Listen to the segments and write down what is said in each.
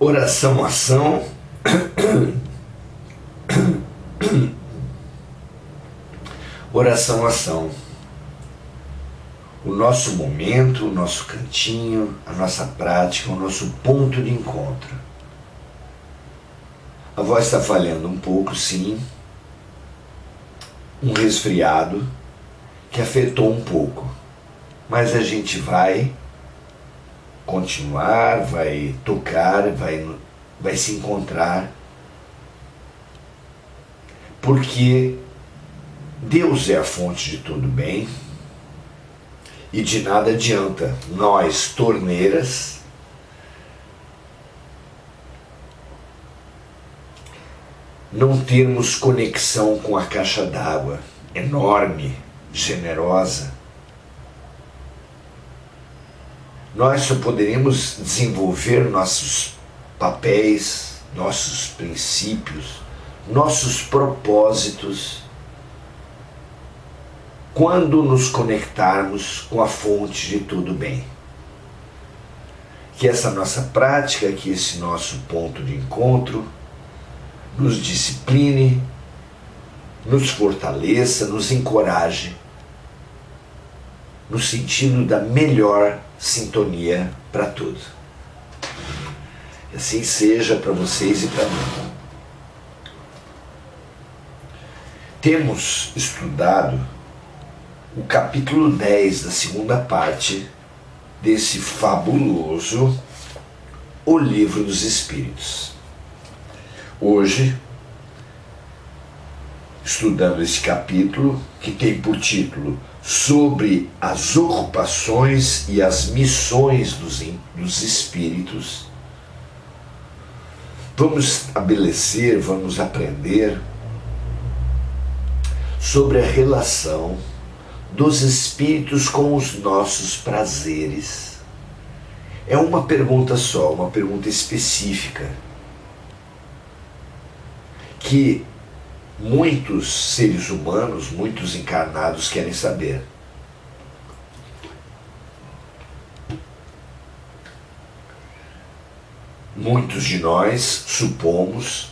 Oração, ação. Oração, ação. O nosso momento, o nosso cantinho, a nossa prática, o nosso ponto de encontro. A voz está falhando um pouco, sim. Um resfriado que afetou um pouco. Mas a gente vai continuar, vai tocar, vai se encontrar. Porque Deus é a fonte de todo bem e de nada adianta nós, torneiras, não termos conexão com a caixa d'água enorme, generosa. Nós só poderemos desenvolver nossos papéis, nossos princípios, nossos propósitos quando nos conectarmos com a fonte de todo bem. Que essa nossa prática, que esse nosso ponto de encontro nos discipline, nos fortaleça, nos encoraje no sentido da melhor sintonia para tudo. Que assim seja para vocês e para mim. Temos estudado o capítulo 10 da segunda parte desse fabuloso O Livro dos Espíritos. Hoje, estudando esse capítulo, que tem por título Sobre as ocupações e as missões dos espíritos, vamos estabelecer, vamos aprender sobre a relação dos espíritos com os nossos prazeres. É uma pergunta só, uma pergunta específica, que muitos seres humanos, muitos encarnados querem saber. Muitos de nós supomos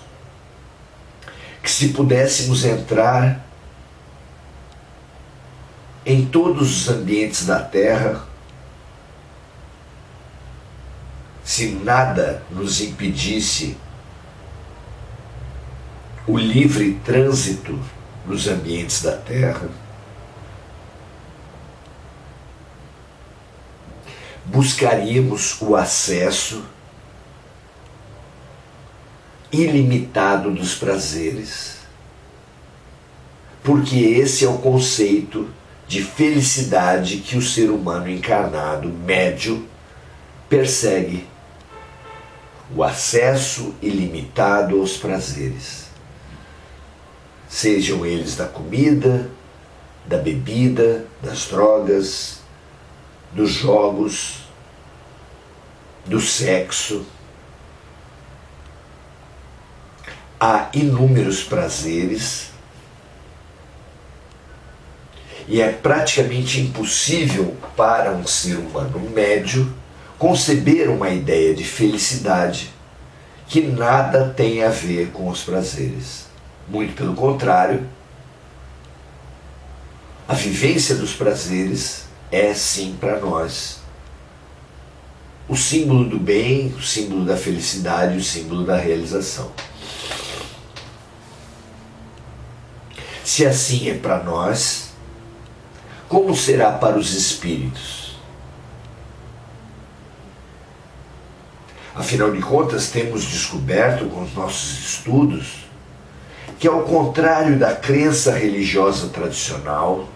que se pudéssemos entrar em todos os ambientes da Terra, se nada nos impedisse o livre trânsito nos ambientes da Terra, buscaríamos o acesso ilimitado dos prazeres, porque esse é o conceito de felicidade que o ser humano encarnado, médio, persegue: o acesso ilimitado aos prazeres. Sejam eles da comida, da bebida, das drogas, dos jogos, do sexo. Há inúmeros prazeres e é praticamente impossível para um ser humano médio conceber uma ideia de felicidade que nada tem a ver com os prazeres. Muito pelo contrário, a vivência dos prazeres é sim para nós o símbolo do bem, o símbolo da felicidade, o símbolo da realização. Se assim é para nós, como será para os espíritos? Afinal de contas, temos descoberto com os nossos estudos que, ao contrário da crença religiosa tradicional,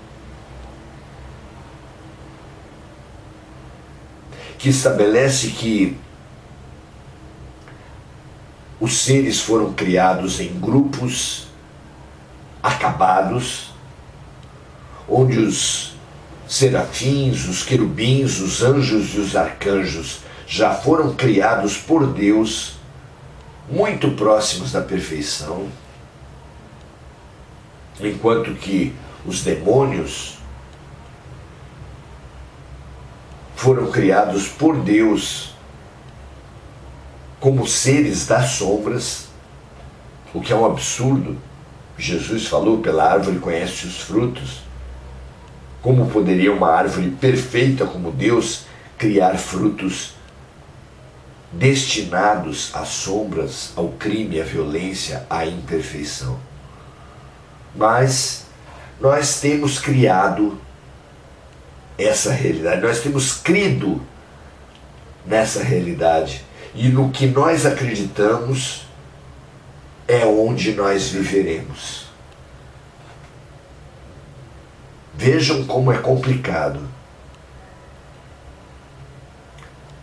que estabelece que os seres foram criados em grupos acabados, onde os serafins, os querubins, os anjos e os arcanjos já foram criados por Deus, muito próximos da perfeição, enquanto que os demônios foram criados por Deus como seres das sombras, o que é um absurdo. Jesus falou: pela árvore conhece os frutos. Como poderia uma árvore perfeita como Deus criar frutos destinados às sombras, ao crime, à violência, à imperfeição? Mas nós temos criado essa realidade, nós temos crido nessa realidade, e no que nós acreditamos é onde nós viveremos. Vejam como é complicado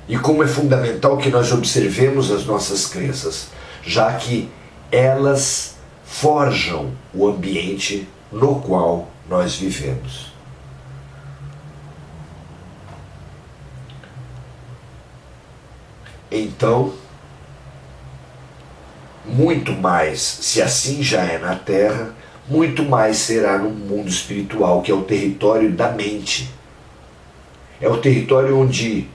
e como é fundamental que nós observemos as nossas crenças, já que elas forjam o ambiente no qual nós vivemos. Então, muito mais, se assim já é na Terra, muito mais será no mundo espiritual, que é o território da mente. É o território onde,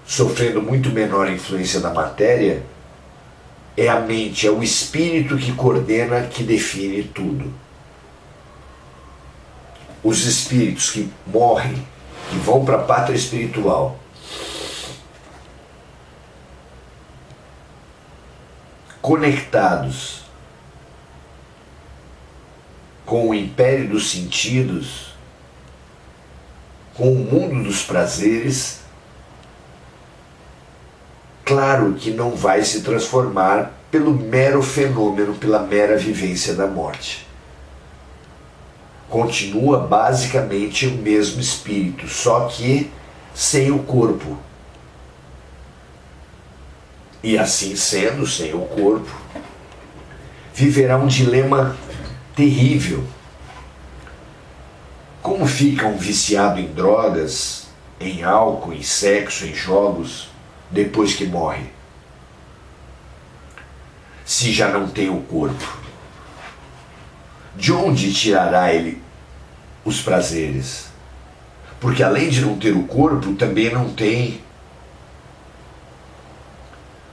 sofrendo muito menor influência da matéria, é a mente, é o espírito que coordena, que define tudo. Os espíritos que morrem, que vão para a pátria espiritual, conectados com o império dos sentidos, com o mundo dos prazeres, claro que não vai se transformar pelo mero fenômeno, pela mera vivência da morte. Continua basicamente o mesmo espírito, só que sem o corpo. E assim sendo, sem o corpo, viverá um dilema terrível. Como fica um viciado em drogas, em álcool, em sexo, em jogos, depois que morre? Se já não tem o corpo, de onde tirará ele os prazeres? Porque além de não ter o corpo, também não tem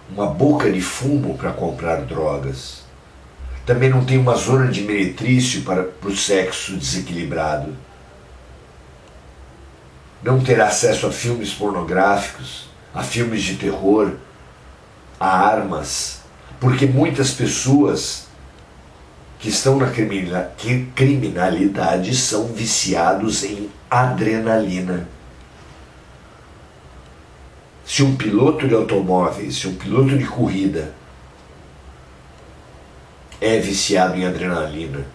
uma boca de fumo para comprar drogas. Também não tem uma zona de meretrício para o sexo desequilibrado. Não terá acesso a filmes pornográficos, a filmes de terror, a armas, porque muitas pessoas que estão na criminalidade são viciados em adrenalina. Se um piloto de automóveis, se um piloto de corrida é viciado em adrenalina,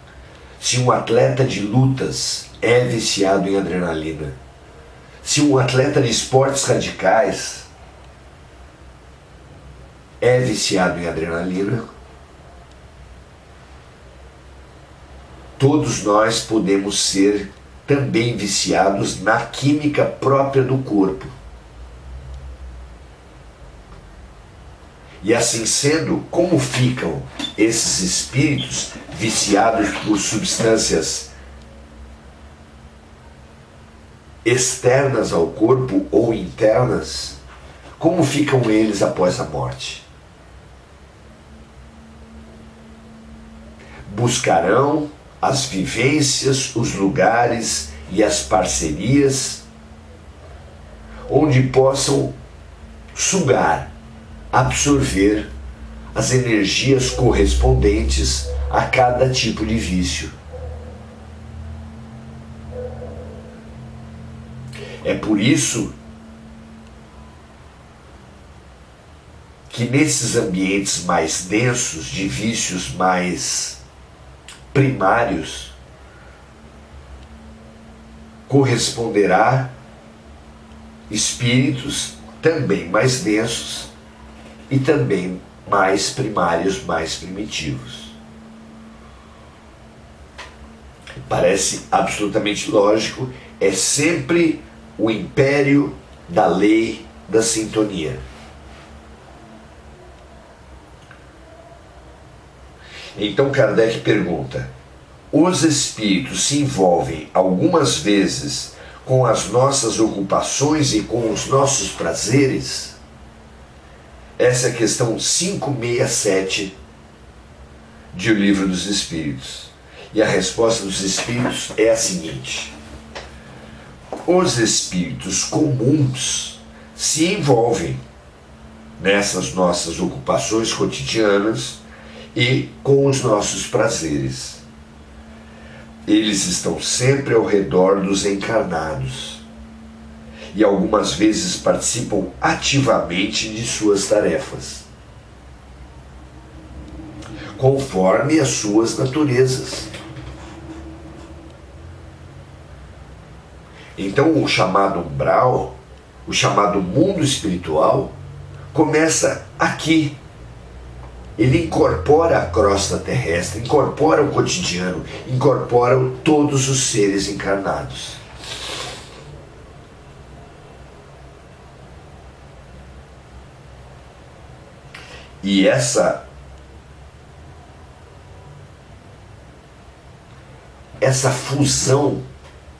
se um atleta de lutas é viciado em adrenalina, se um atleta de esportes radicais é viciado em adrenalina, todos nós podemos ser também viciados na química própria do corpo. E assim sendo, como ficam esses espíritos viciados por substâncias externas ao corpo ou internas? Como ficam eles após a morte? Buscarão as vivências, os lugares e as parcerias onde possam sugar, absorver as energias correspondentes a cada tipo de vício. É por isso que nesses ambientes mais densos, de vícios mais primários, corresponderá espíritos também mais densos e também mais primários, mais primitivos. Parece absolutamente lógico, é sempre o império da lei da sintonia. Então Kardec pergunta: os espíritos se envolvem algumas vezes com as nossas ocupações e com os nossos prazeres? Essa é a questão 567 de O Livro dos Espíritos. E a resposta dos espíritos é a seguinte: os espíritos comuns se envolvem nessas nossas ocupações cotidianas e com os nossos prazeres. Eles estão sempre ao redor dos encarnados e algumas vezes participam ativamente de suas tarefas, conforme as suas naturezas. Então o chamado umbral, o chamado mundo espiritual, começa aqui. Ele incorpora a crosta terrestre, incorpora o cotidiano, incorpora todos os seres encarnados. E essa fusão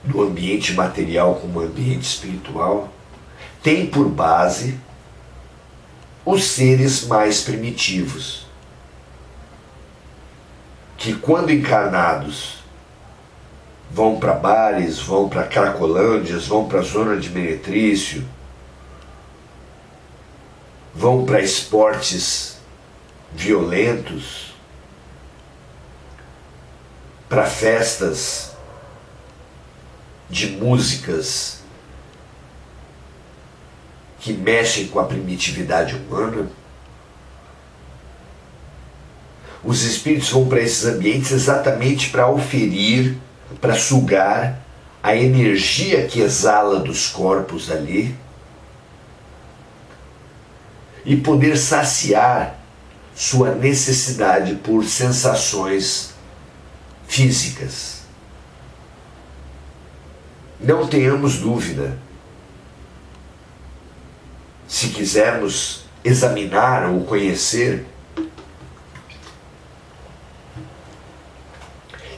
do ambiente material com o ambiente espiritual tem por base os seres mais primitivos, que quando encarnados vão para bares, vão para cracolândias, vão para a zona de meretrício, vão para esportes violentos, para festas de músicas que mexem com a primitividade humana. Os espíritos vão para esses ambientes exatamente para oferir, para sugar a energia que exala dos corpos ali e poder saciar sua necessidade por sensações físicas. Não tenhamos dúvida, se quisermos examinar ou conhecer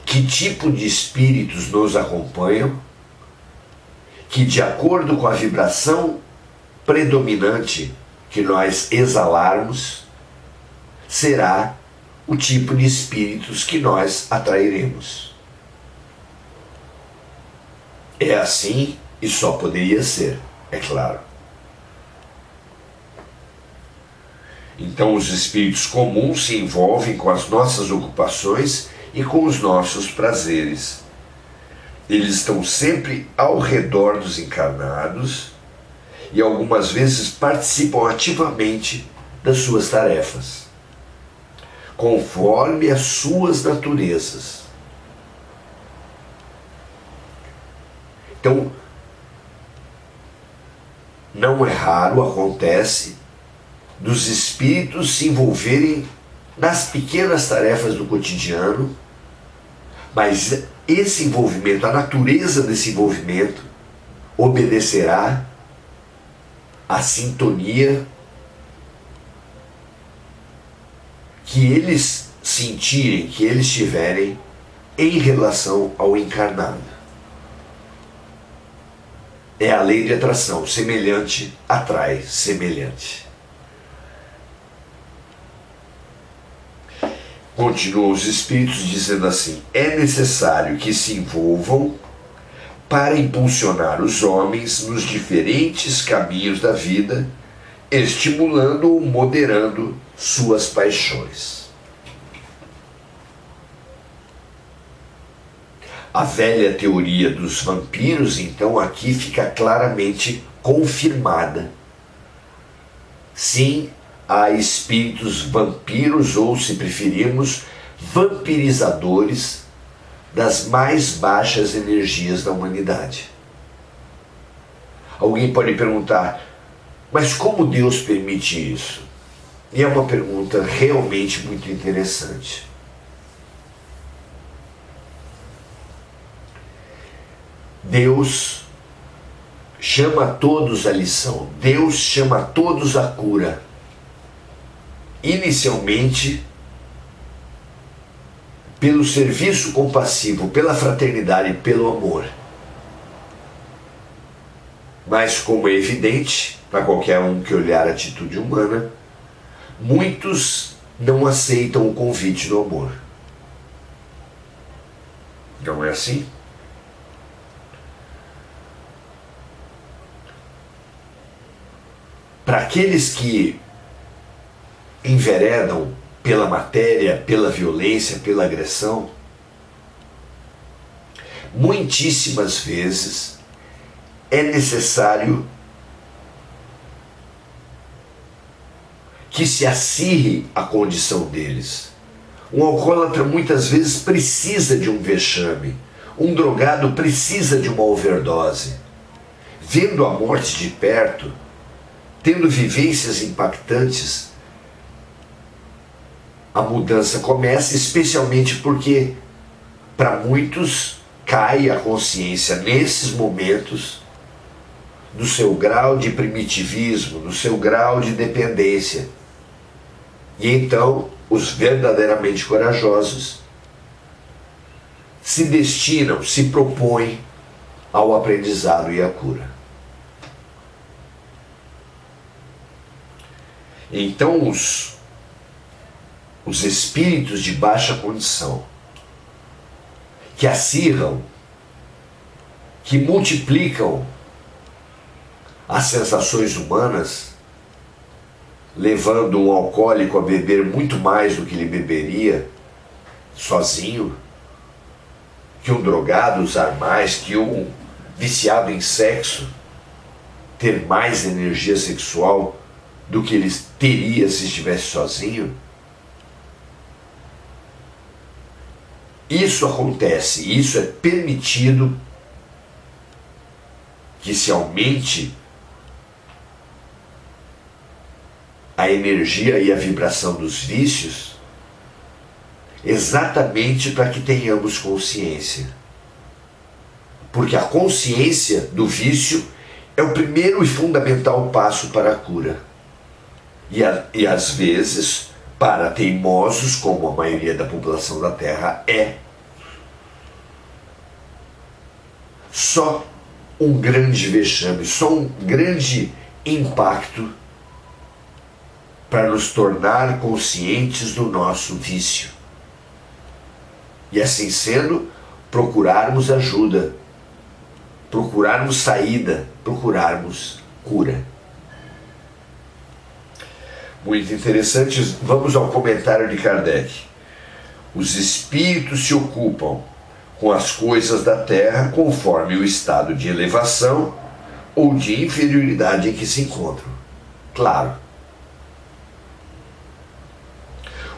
que tipo de espíritos nos acompanham, que de acordo com a vibração predominante que nós exalarmos, será o tipo de espíritos que nós atrairemos. É assim e só poderia ser, é claro. Então os espíritos comuns se envolvem com as nossas ocupações e com os nossos prazeres. Eles estão sempre ao redor dos encarnados e algumas vezes participam ativamente das suas tarefas, conforme as suas naturezas. Então, não é raro, acontece, dos espíritos se envolverem nas pequenas tarefas do cotidiano, mas esse envolvimento, a natureza desse envolvimento, obedecerá à sintonia que eles sentirem, que eles tiverem em relação ao encarnado. É a lei de atração, semelhante atrai semelhante. Continuam os espíritos dizendo assim: é necessário que se envolvam para impulsionar os homens nos diferentes caminhos da vida, estimulando ou moderando suas paixões. A velha teoria dos vampiros, então, aqui fica claramente confirmada. Sim, há espíritos vampiros, ou, se preferirmos, vampirizadores das mais baixas energias da humanidade. Alguém pode perguntar, mas como Deus permite isso? E é uma pergunta realmente muito interessante. Deus chama a todos à lição, Deus chama a todos à cura. Inicialmente, pelo serviço compassivo, pela fraternidade e pelo amor. Mas, como é evidente, para qualquer um que olhar a atitude humana, muitos não aceitam o convite do amor. Não é assim? Para aqueles que enveredam pela matéria, pela violência, pela agressão, muitíssimas vezes é necessário que se acirre a condição deles. Um alcoólatra muitas vezes precisa de um vexame, um drogado precisa de uma overdose. Vendo a morte de perto, tendo vivências impactantes, a mudança começa, especialmente porque para muitos cai a consciência nesses momentos do seu grau de primitivismo, do seu grau de dependência. E então os verdadeiramente corajosos se destinam, se propõem ao aprendizado e à cura. Então os espíritos de baixa condição, que acirram, que multiplicam as sensações humanas, levando um alcoólico a beber muito mais do que ele beberia sozinho, que um drogado usar mais, que um viciado em sexo ter mais energia sexual do que ele teria se estivesse sozinho. Isso acontece, isso é permitido que se aumente a energia e a vibração dos vícios, exatamente para que tenhamos consciência. Porque a consciência do vício é o primeiro e fundamental passo para a cura. E às vezes, para teimosos, como a maioria da população da Terra é, só um grande vexame, só um grande impacto para nos tornar conscientes do nosso vício. E assim sendo, procurarmos ajuda, procurarmos saída, procurarmos cura. Muito interessante. Vamos ao comentário de Kardec. Os espíritos se ocupam com as coisas da terra conforme o estado de elevação ou de inferioridade em que se encontram. Claro,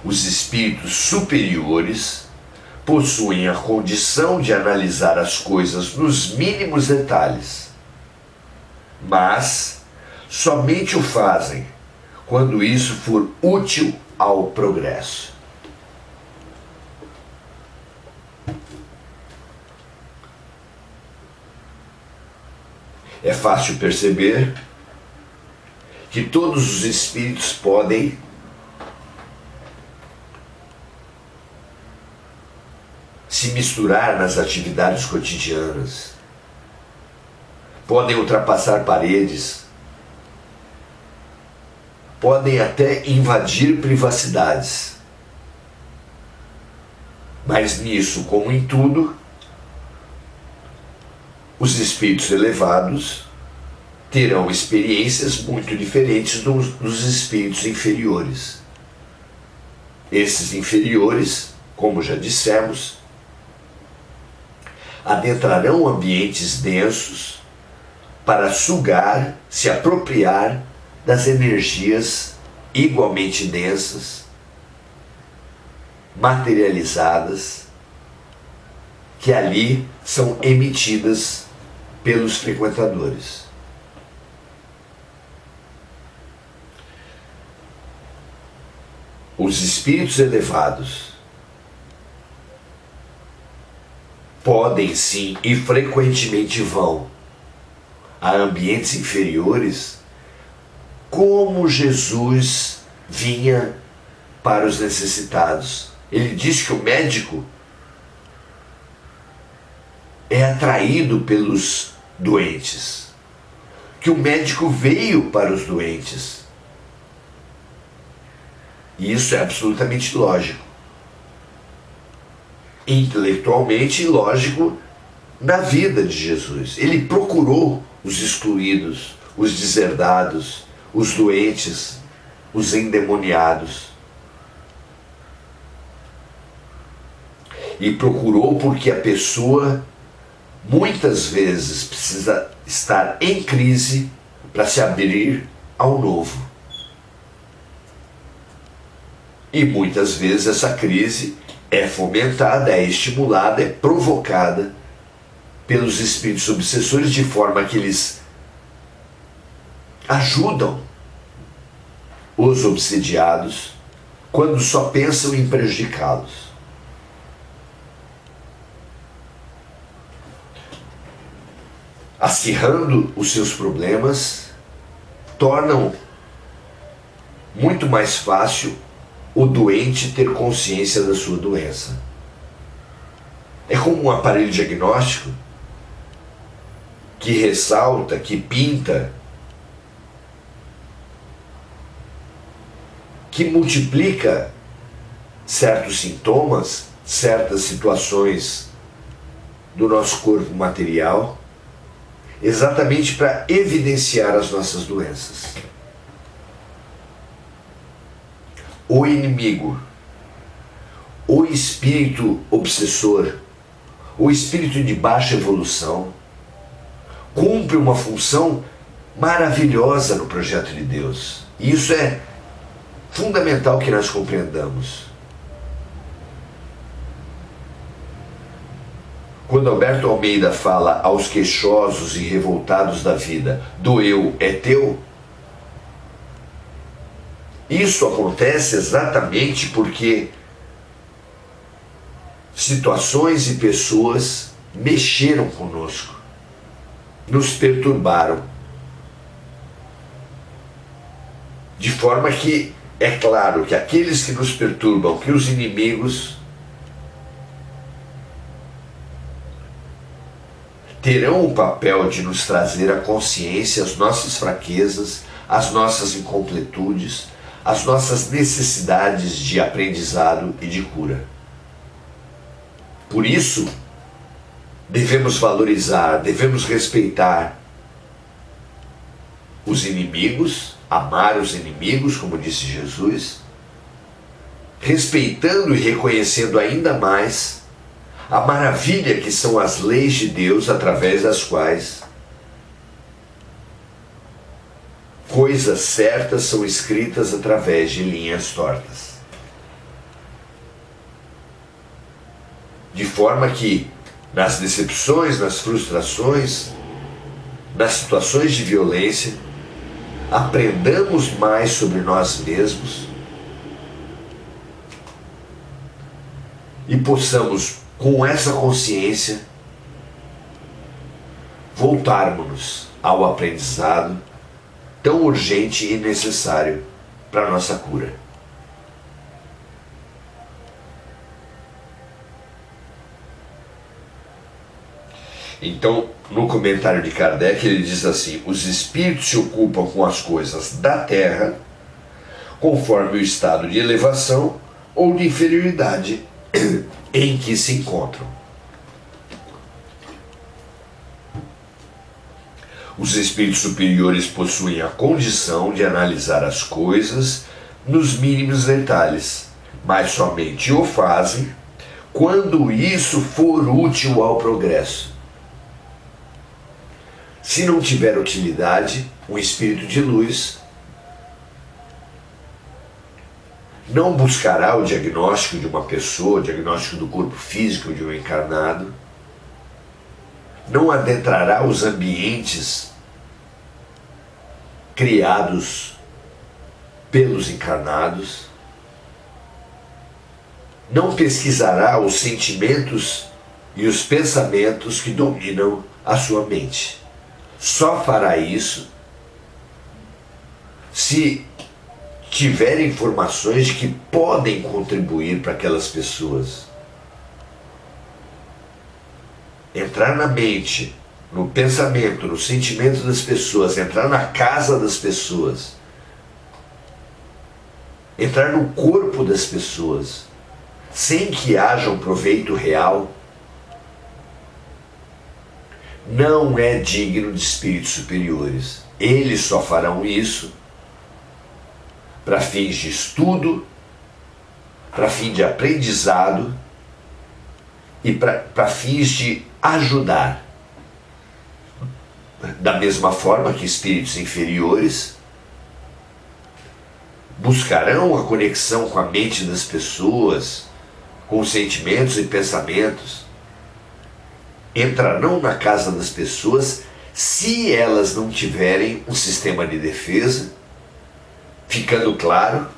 os espíritos superiores possuem a condição de analisar as coisas nos mínimos detalhes, mas somente o fazem quando isso for útil ao progresso. É fácil perceber que todos os espíritos podem se misturar nas atividades cotidianas, podem ultrapassar paredes, podem até invadir privacidades. Mas nisso, como em tudo, os espíritos elevados terão experiências muito diferentes dos espíritos inferiores. Esses inferiores, como já dissemos, adentrarão ambientes densos para sugar, se apropriar das energias igualmente densas, materializadas, que ali são emitidas pelos frequentadores. Os espíritos elevados podem sim e frequentemente vão a ambientes inferiores, como Jesus vinha para os necessitados. Ele diz que o médico é atraído pelos doentes, que o médico veio para os doentes. E isso é absolutamente lógico. Intelectualmente lógico na vida de Jesus. Ele procurou os excluídos, os deserdados, os doentes, os endemoniados. E procurou porque a pessoa muitas vezes precisa estar em crise para se abrir ao novo. E muitas vezes essa crise é fomentada, é estimulada, é provocada pelos espíritos obsessores, de forma que eles ajudam os obsediados quando só pensam em prejudicá-los. Acirrando os seus problemas, tornam muito mais fácil o doente ter consciência da sua doença. É como um aparelho diagnóstico que ressalta, que pinta, que multiplica certos sintomas, certas situações do nosso corpo material, exatamente para evidenciar as nossas doenças. O inimigo, o espírito obsessor, o espírito de baixa evolução, cumpre uma função maravilhosa no projeto de Deus. E isso é fundamental que nós compreendamos. Quando Alberto Almeida fala aos queixosos e revoltados da vida, do eu é teu, isso acontece exatamente porque situações e pessoas mexeram conosco, nos perturbaram, de forma que é claro que aqueles que nos perturbam, que os inimigos, terão o papel de nos trazer à consciência as nossas fraquezas, as nossas incompletudes, as nossas necessidades de aprendizado e de cura. Por isso, devemos valorizar, devemos respeitar os inimigos, amar os inimigos, como disse Jesus, respeitando e reconhecendo ainda mais a maravilha que são as leis de Deus, através das quais coisas certas são escritas através de linhas tortas. De forma que, nas decepções, nas frustrações, nas situações de violência, aprendamos mais sobre nós mesmos e possamos, com essa consciência, voltarmos ao aprendizado tão urgente e necessário para a nossa cura. Então, no comentário de Kardec, ele diz assim: os espíritos se ocupam com as coisas da terra, conforme o estado de elevação ou de inferioridade em que se encontram. Os espíritos superiores possuem a condição de analisar as coisas nos mínimos detalhes, mas somente o fazem quando isso for útil ao progresso. Se não tiver utilidade, um espírito de luz não buscará o diagnóstico de uma pessoa, o diagnóstico do corpo físico de um encarnado, não adentrará os ambientes criados pelos encarnados, não pesquisará os sentimentos e os pensamentos que dominam a sua mente. Só fará isso se tiver informações que podem contribuir para aquelas pessoas. Entrar na mente, no pensamento, no sentimento das pessoas, entrar na casa das pessoas entrar no corpo das pessoas, sem que haja um proveito real, não é digno de espíritos superiores. Eles só farão isso para fins de estudo, para fim de aprendizado e para fins de ajudar. Da mesma forma que espíritos inferiores buscarão a conexão com a mente das pessoas, com os sentimentos e pensamentos, entrarão na casa das pessoas se elas não tiverem um sistema de defesa, ficando claro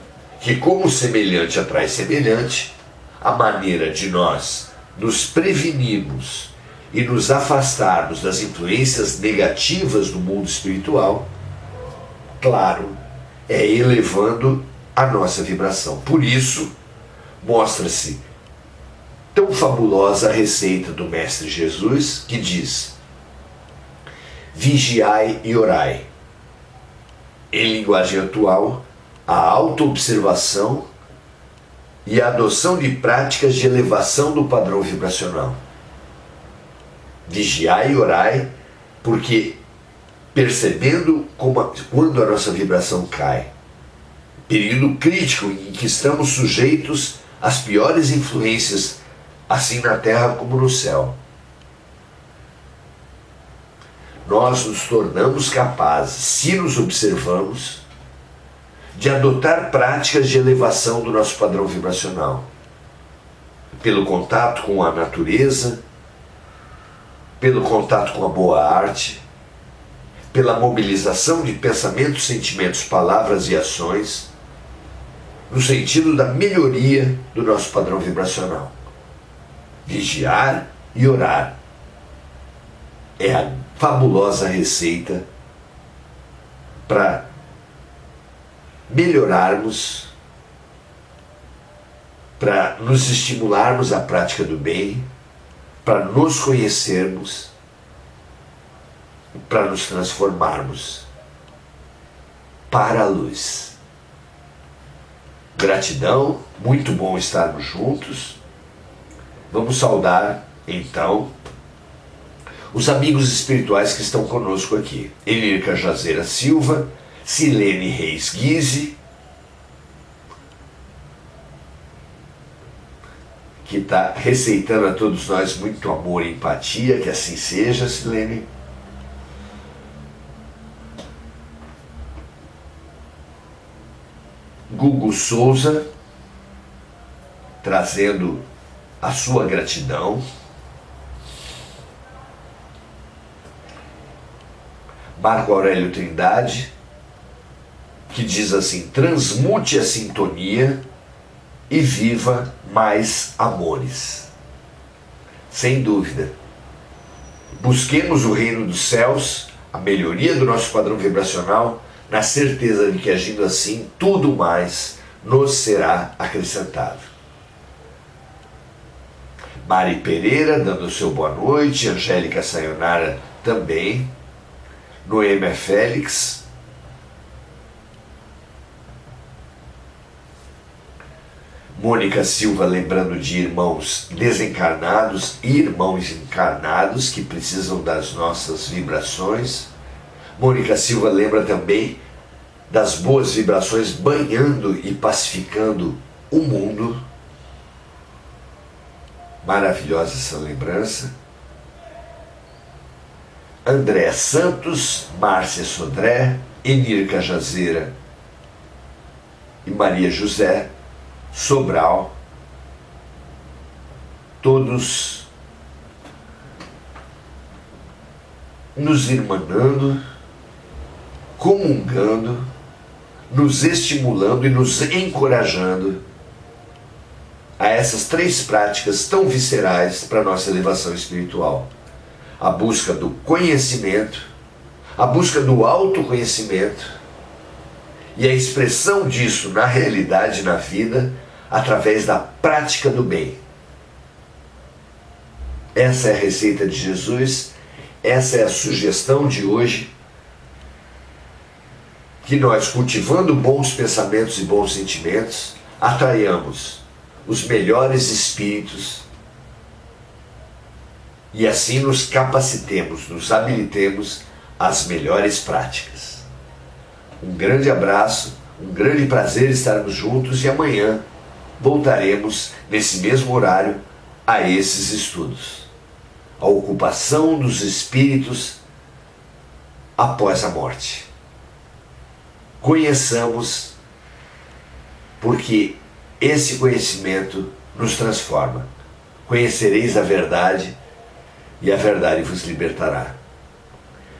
que, como semelhante atrai semelhante, a maneira de nós nos prevenirmos e nos afastarmos das influências negativas do mundo espiritual, claro, é elevando a nossa vibração. Por isso, mostra-se tão fabulosa a receita do Mestre Jesus, que diz: vigiai e orai. Em linguagem atual, a autoobservação e a adoção de práticas de elevação do padrão vibracional. Vigiai e orai, porque percebendo quando a nossa vibração cai, período crítico em que estamos sujeitos às piores influências, assim na terra como no céu, nós nos tornamos capazes, se nos observamos, de adotar práticas de elevação do nosso padrão vibracional, pelo contato com a natureza, pelo contato com a boa arte, pela mobilização de pensamentos, sentimentos, palavras e ações, no sentido da melhoria do nosso padrão vibracional. Vigiar e orar é a fabulosa receita para melhorarmos, para nos estimularmos à prática do bem, para nos conhecermos, para nos transformarmos para a luz. Gratidão, muito bom estarmos juntos. Vamos saudar, então, os amigos espirituais que estão conosco aqui. Enir Cajazeira Silva, Silene Reis Guise, que está receitando a todos nós muito amor e empatia, que assim seja, Silene. Gugu Souza, trazendo a sua gratidão. Marco Aurélio Trindade, que diz assim: transmute a sintonia e viva mais amores. Sem dúvida, busquemos o reino dos céus, a melhoria do nosso padrão vibracional, na certeza de que, agindo assim, tudo mais nos será acrescentado. Mari Pereira dando o seu boa noite, Angélica Sayonara também, Noêmia Félix, Mônica Silva lembrando de irmãos desencarnados e irmãos encarnados que precisam das nossas vibrações. Mônica Silva lembra também das boas vibrações banhando e pacificando o mundo. Maravilhosa essa lembrança. André Santos, Márcia Sodré, Enir Cajazeira e Maria José Sobral, todos nos irmanando, comungando, nos estimulando e nos encorajando a essas três práticas tão viscerais para a nossa elevação espiritual: a busca do conhecimento, a busca do autoconhecimento e a expressão disso na realidade, na vida, através da prática do bem. Essa é a receita de Jesus, essa é a sugestão de hoje, que nós, cultivando bons pensamentos e bons sentimentos, atraiamos os melhores espíritos e assim nos capacitemos, nos habilitemos às melhores práticas. Um grande abraço, um grande prazer estarmos juntos e amanhã voltaremos nesse mesmo horário a esses estudos. A ocupação dos espíritos após a morte. Conheçamos, porque esse conhecimento nos transforma. Conhecereis a verdade e a verdade vos libertará.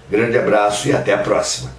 Grande abraço e até a próxima.